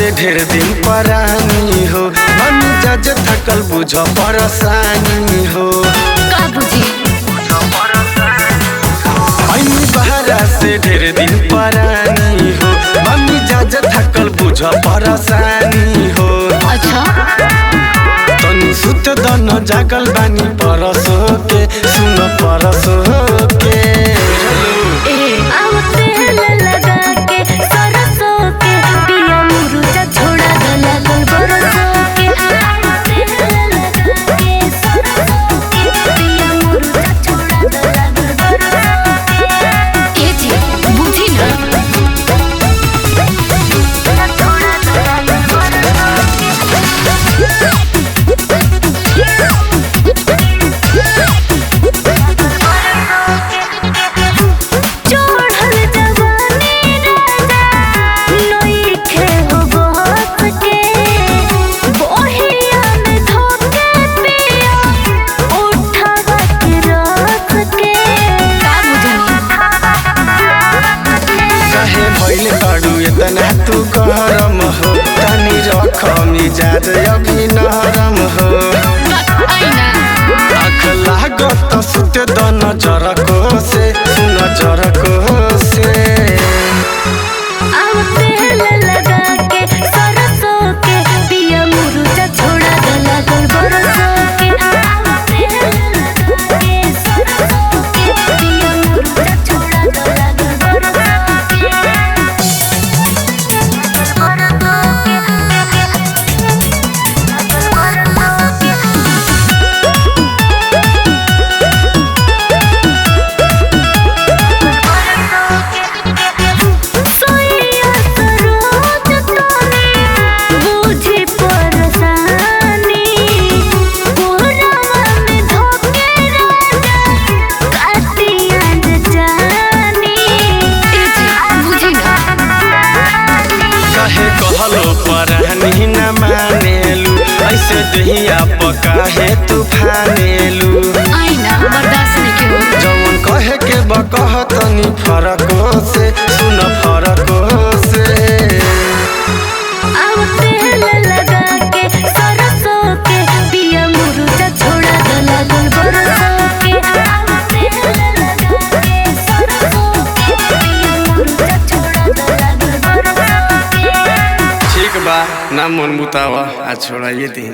से ढेर दिन परानी हो, मन जज थकल बुझ परेशानी हो। का बुझी बहरा से ढेर दिन परानी हो, मम्मी जज थकल बुझ परेशानी हो। अच्छा तनी सुत दन जागल बानी परसो के, सुन परसो के। इतना तू गरम हो, तनी रख मिजाज अभी नरम हो। आँख लागत सुत दन जरको से, सुन जरको से। कहलो परानी न मानेलू, ऐसे दहिया पकाहे तू फानेलू। जवन कहे के बकह तनी फरको से, सुन फरको से। ठीक बा, ना मन मुतावा आज छोड़ाइए दी।